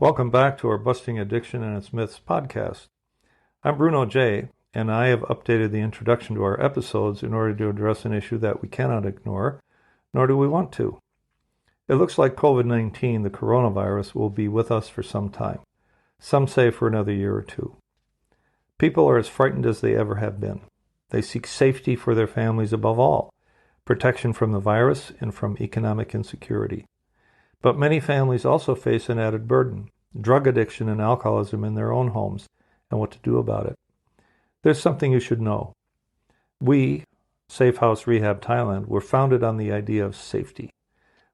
Welcome back to our Busting Addiction and Its Myths podcast. I'm Bruno J., and I have updated the introduction to our episodes in order to address an issue that we cannot ignore, nor do we want to. It looks like COVID-19, the coronavirus, will be with us for some time. Some say for another year or two. People are as frightened as they ever have been. They seek safety for their families above all, protection from the virus and from economic insecurity. But many families also face an added burden, drug addiction and alcoholism in their own homes, and what to do about it. There's something you should know. We, Safe House Rehab Thailand, were founded on the idea of safety.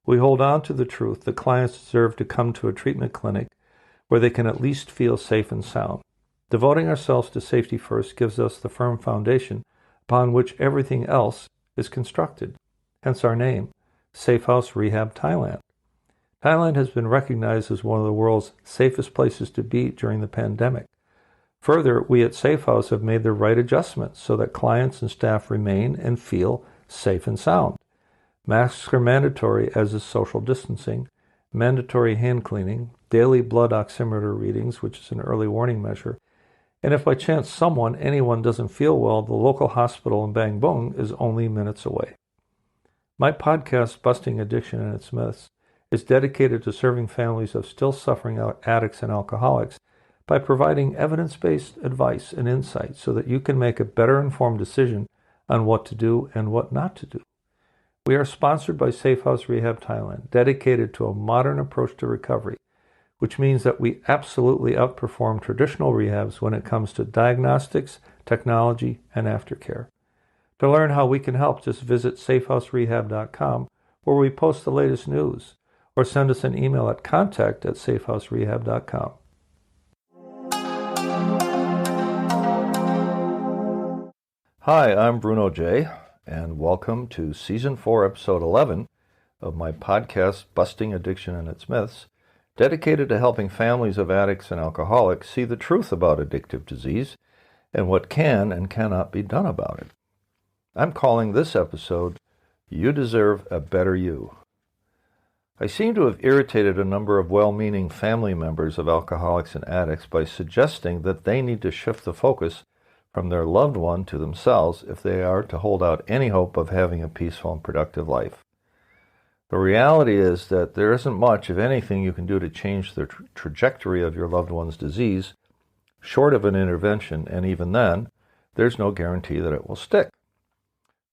We hold on to the truth that clients deserve to come to a treatment clinic where they can at least feel safe and sound. Devoting ourselves to safety first gives us the firm foundation upon which everything else is constructed, hence our name, Safe House Rehab Thailand. Thailand has been recognized as one of the world's safest places to be during the pandemic. Further, we at Safe House have made the right adjustments so that clients and staff remain and feel safe and sound. Masks are mandatory, as is social distancing, mandatory hand cleaning, daily blood oximeter readings, which is an early warning measure, and if by chance anyone doesn't feel well, the local hospital in Bang Bung is only minutes away. My podcast, Busting Addiction and Its Myths, is dedicated to serving families of still suffering addicts and alcoholics by providing evidence-based advice and insight so that you can make a better informed decision on what to do and what not to do. We are sponsored by Safe House Rehab Thailand, dedicated to a modern approach to recovery, which means that we absolutely outperform traditional rehabs when it comes to diagnostics, technology, and aftercare. To learn how we can help, just visit safehouserehab.com, where we post the latest news, or send us an email at contact@safehouserehab.com. Hi, I'm Bruno J., and welcome to Season 4, Episode 11 of my podcast, Busting Addiction and Its Myths, dedicated to helping families of addicts and alcoholics see the truth about addictive disease and what can and cannot be done about it. I'm calling this episode, You Deserve a Better You. I seem to have irritated a number of well-meaning family members of alcoholics and addicts by suggesting that they need to shift the focus from their loved one to themselves if they are to hold out any hope of having a peaceful and productive life. The reality is that there isn't much, if anything, you can do to change the trajectory of your loved one's disease, short of an intervention, and even then, there's no guarantee that it will stick.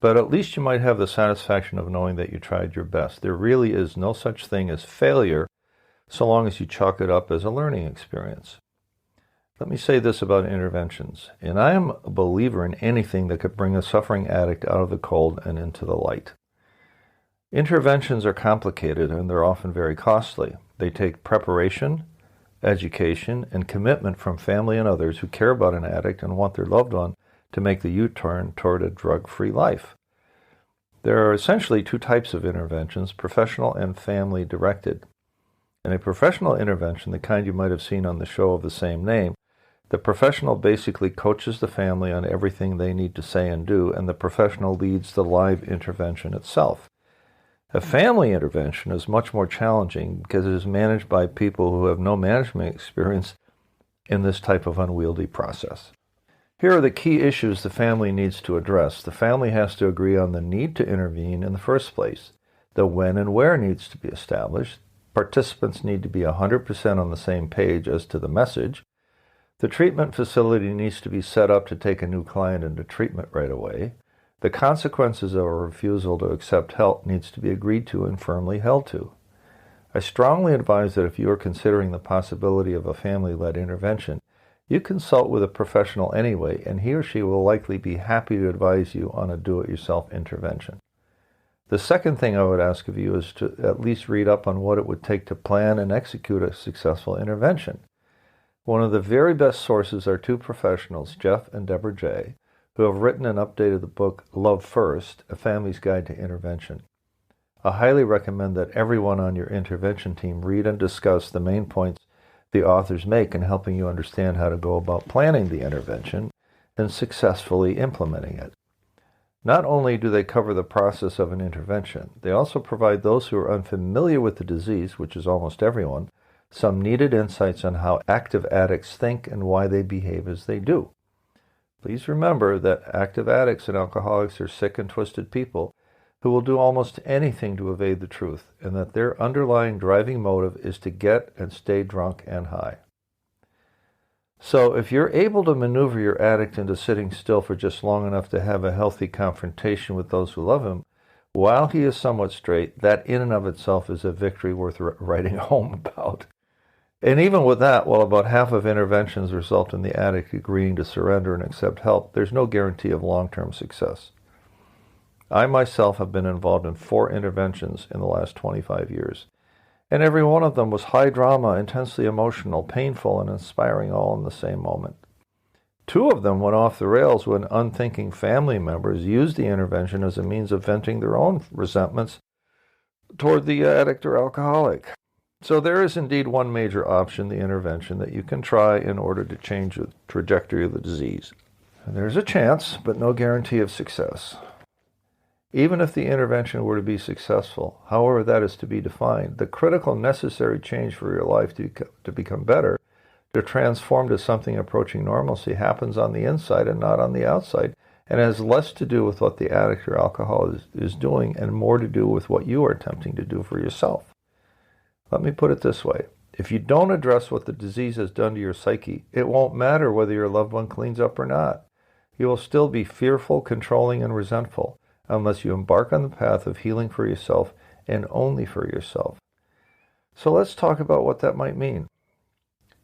But at least you might have the satisfaction of knowing that you tried your best. There really is no such thing as failure, so long as you chalk it up as a learning experience. Let me say this about interventions, and I am a believer in anything that could bring a suffering addict out of the cold and into the light. Interventions are complicated and they're often very costly. They take preparation, education, and commitment from family and others who care about an addict and want their loved one to make the U-turn toward a drug-free life. There are essentially two types of interventions, professional and family-directed. In a professional intervention, the kind you might have seen on the show of the same name, the professional basically coaches the family on everything they need to say and do, and the professional leads the live intervention itself. A family intervention is much more challenging because it is managed by people who have no management experience in this type of unwieldy process. Here are the key issues the family needs to address. The family has to agree on the need to intervene in the first place. The when and where needs to be established. Participants need to be 100% on the same page as to the message. The treatment facility needs to be set up to take a new client into treatment right away. The consequences of a refusal to accept help needs to be agreed to and firmly held to. I strongly advise that if you are considering the possibility of a family-led intervention, you consult with a professional anyway, and he or she will likely be happy to advise you on a do-it-yourself intervention. The second thing I would ask of you is to at least read up on what it would take to plan and execute a successful intervention. One of the very best sources are two professionals, Jeff and Deborah J., who have written and updated the book Love First, A Family's Guide to Intervention. I highly recommend that everyone on your intervention team read and discuss the main points the authors make in helping you understand how to go about planning the intervention and successfully implementing it. Not only do they cover the process of an intervention, they also provide those who are unfamiliar with the disease, which is almost everyone, some needed insights on how active addicts think and why they behave as they do. Please remember that active addicts and alcoholics are sick and twisted people who will do almost anything to evade the truth, and that their underlying driving motive is to get and stay drunk and high. So if you're able to maneuver your addict into sitting still for just long enough to have a healthy confrontation with those who love him, while he is somewhat straight, that in and of itself is a victory worth writing home about. And even with that, while about half of interventions result in the addict agreeing to surrender and accept help, there's no guarantee of long-term success. I myself have been involved in 4 interventions in the last 25 years, and every one of them was high drama, intensely emotional, painful, and inspiring all in the same moment. 2 of them went off the rails when unthinking family members used the intervention as a means of venting their own resentments toward the addict or alcoholic. So there is indeed one major option, the intervention, that you can try in order to change the trajectory of the disease. And there's a chance, but no guarantee of success. Even if the intervention were to be successful, however that is to be defined, the critical necessary change for your life to become better, to transform to something approaching normalcy, happens on the inside and not on the outside, and has less to do with what the addict or alcoholic is doing and more to do with what you are attempting to do for yourself. Let me put it this way. If you don't address what the disease has done to your psyche, it won't matter whether your loved one cleans up or not. You will still be fearful, controlling, and resentful unless you embark on the path of healing for yourself and only for yourself. So let's talk about what that might mean.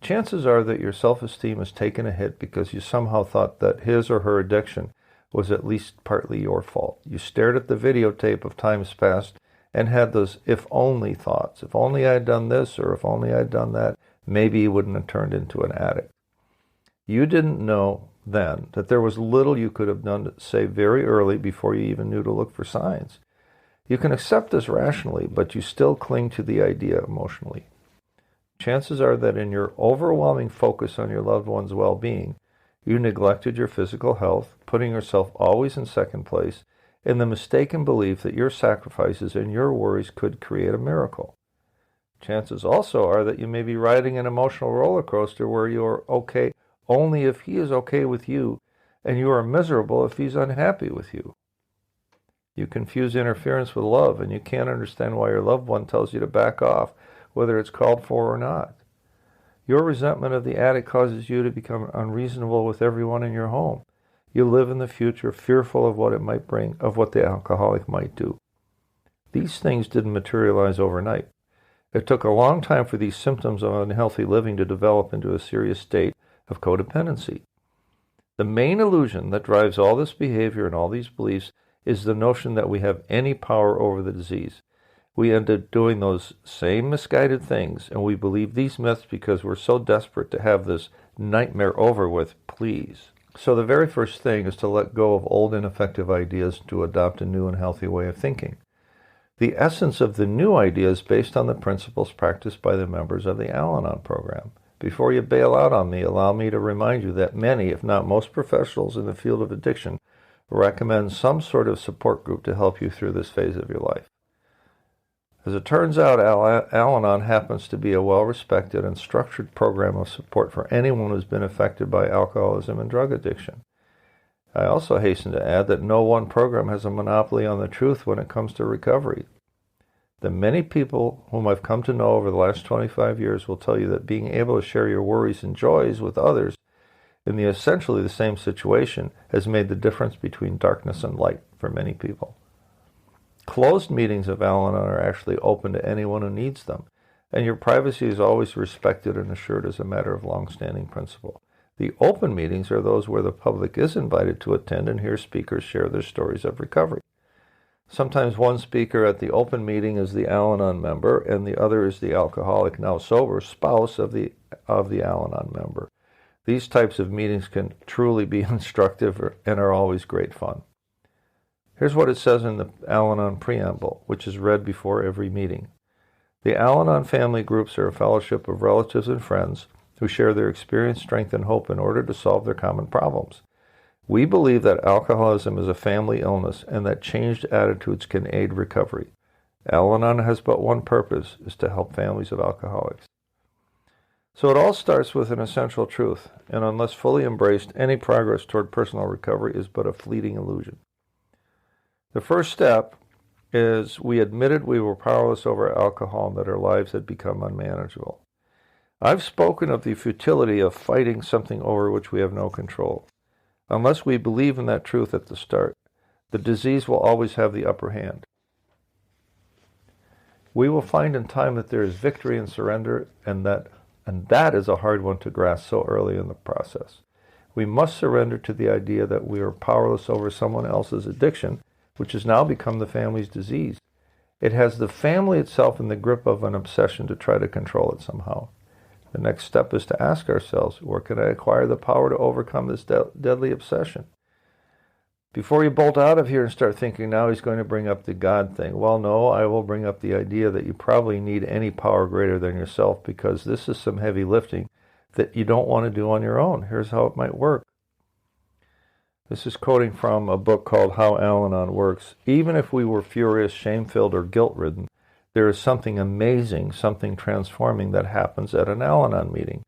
Chances are that your self-esteem has taken a hit because you somehow thought that his or her addiction was at least partly your fault. You stared at the videotape of times past and had those if-only thoughts. If only I had done this, or if only I had done that, maybe he wouldn't have turned into an addict. You didn't know then that there was little you could have done to say very early before you even knew to look for signs. You can accept this rationally, but you still cling to the idea emotionally. Chances are that in your overwhelming focus on your loved one's well-being, you neglected your physical health, putting yourself always in second place, in the mistaken belief that your sacrifices and your worries could create a miracle. Chances also are that you may be riding an emotional roller coaster where you are okay only if he is okay with you, and you are miserable if he's unhappy with you. You confuse interference with love, and you can't understand why your loved one tells you to back off, whether it's called for or not. Your resentment of the addict causes you to become unreasonable with everyone in your home. You live in the future fearful of what it might bring, of what the alcoholic might do. These things didn't materialize overnight. It took a long time for these symptoms of unhealthy living to develop into a serious state of codependency. The main illusion that drives all this behavior and all these beliefs is the notion that we have any power over the disease. We end up doing those same misguided things, and we believe these myths because we're so desperate to have this nightmare over with, please. So the very first thing is to let go of old ineffective ideas to adopt a new and healthy way of thinking. The essence of the new idea is based on the principles practiced by the members of the Al-Anon program. Before you bail out on me, allow me to remind you that many, if not most professionals in the field of addiction, recommend some sort of support group to help you through this phase of your life. As it turns out, Al-Anon happens to be a well-respected and structured program of support for anyone who's been affected by alcoholism and drug addiction. I also hasten to add that no one program has a monopoly on the truth when it comes to recovery. The many people whom I've come to know over the last 25 years will tell you that being able to share your worries and joys with others in essentially the same situation has made the difference between darkness and light for many people. Closed meetings of Al-Anon are actually open to anyone who needs them, and your privacy is always respected and assured as a matter of long-standing principle. The open meetings are those where the public is invited to attend and hear speakers share their stories of recovery. Sometimes one speaker at the open meeting is the Al-Anon member, and the other is the alcoholic, now sober, spouse of the Al-Anon member. These types of meetings can truly be instructive and are always great fun. Here's what it says in the Al-Anon preamble, which is read before every meeting. The Al-Anon family groups are a fellowship of relatives and friends who share their experience, strength, and hope in order to solve their common problems. We believe that alcoholism is a family illness and that changed attitudes can aid recovery. Al-Anon has but one purpose, is to help families of alcoholics. So it all starts with an essential truth, and unless fully embraced, any progress toward personal recovery is but a fleeting illusion. The first step is we admitted we were powerless over alcohol and that our lives had become unmanageable. I've spoken of the futility of fighting something over which we have no control. Unless we believe in that truth at the start, the disease will always have the upper hand. We will find in time that there is victory and surrender, and that is a hard one to grasp so early in the process. We must surrender to the idea that we are powerless over someone else's addiction, which has now become the family's disease. It has the family itself in the grip of an obsession to try to control it somehow. The next step is to ask ourselves, where can I acquire the power to overcome this deadly obsession? Before you bolt out of here and start thinking, now he's going to bring up the God thing. Well, no, I will bring up the idea that you probably need any power greater than yourself, because this is some heavy lifting that you don't want to do on your own. Here's how it might work. This is quoting from a book called How Al-Anon Works. Even if we were furious, shame-filled, or guilt-ridden, there is something amazing, something transforming that happens at an Al-Anon meeting.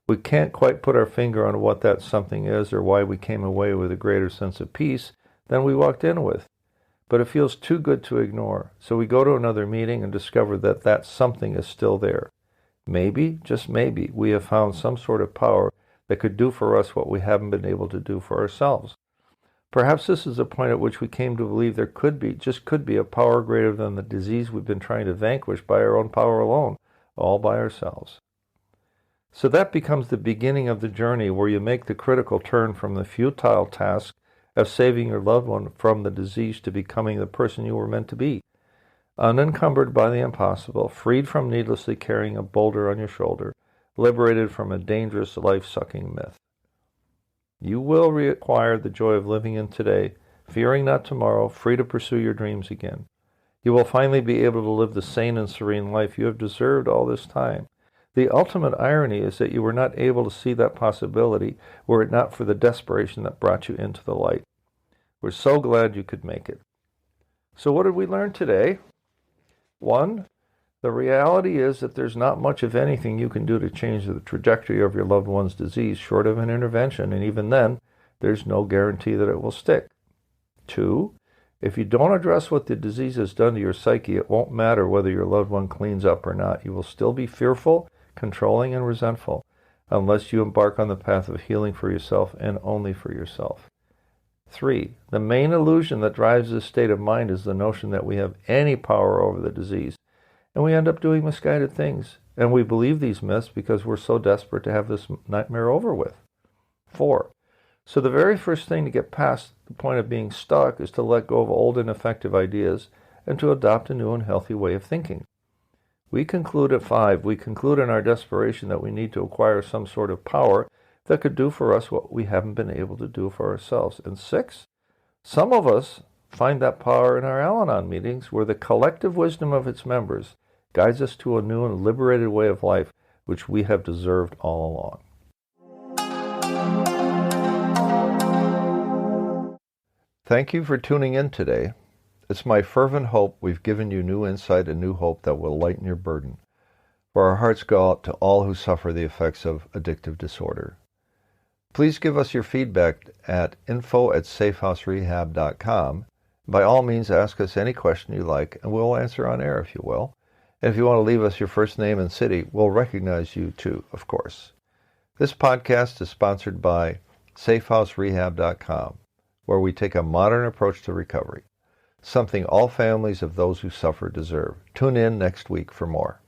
We can't quite put our finger on what that something is or why we came away with a greater sense of peace than we walked in with. But it feels too good to ignore. So we go to another meeting and discover that that something is still there. Maybe, just maybe, we have found some sort of power that could do for us what we haven't been able to do for ourselves. Perhaps this is the point at which we came to believe there could be a power greater than the disease we've been trying to vanquish by our own power alone, all by ourselves. So that becomes the beginning of the journey where you make the critical turn from the futile task of saving your loved one from the disease to becoming the person you were meant to be, unencumbered by the impossible, freed from needlessly carrying a boulder on your shoulder, liberated from a dangerous life-sucking myth. You will reacquire the joy of living in today, fearing not tomorrow, free to pursue your dreams again. You will finally be able to live the sane and serene life you have deserved all this time. The ultimate irony is that you were not able to see that possibility were it not for the desperation that brought you into the light. We're so glad you could make it. So what did we learn today? 1, the reality is that there's not much of anything you can do to change the trajectory of your loved one's disease short of an intervention, and even then, there's no guarantee that it will stick. 2, if you don't address what the disease has done to your psyche, it won't matter whether your loved one cleans up or not. You will still be fearful, controlling, and resentful unless you embark on the path of healing for yourself and only for yourself. 3, the main illusion that drives this state of mind is the notion that we have any power over the disease, and we end up doing misguided things. And we believe these myths because we're so desperate to have this nightmare over with. 4, so the very first thing to get past the point of being stuck is to let go of old ineffective ideas and to adopt a new and healthy way of thinking. We conclude at 5, we conclude in our desperation that we need to acquire some sort of power that could do for us what we haven't been able to do for ourselves. And 6, some of us find that power in our Al-Anon meetings, where the collective wisdom of its members guides us to a new and liberated way of life which we have deserved all along. Thank you for tuning in today. It's my fervent hope we've given you new insight and new hope that will lighten your burden. For our hearts go out to all who suffer the effects of addictive disorder. Please give us your feedback at info@safehouserehab.com. By all means, ask us any question you like, and we'll answer on air if you will. And if you want to leave us your first name and city, we'll recognize you too, of course. This podcast is sponsored by safehouserehab.com, where we take a modern approach to recovery, something all families of those who suffer deserve. Tune in next week for more.